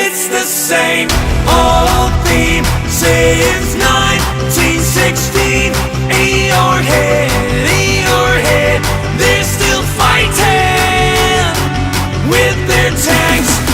it's the same old theme since 1916. Eeyore head, they're still fighting with their tanks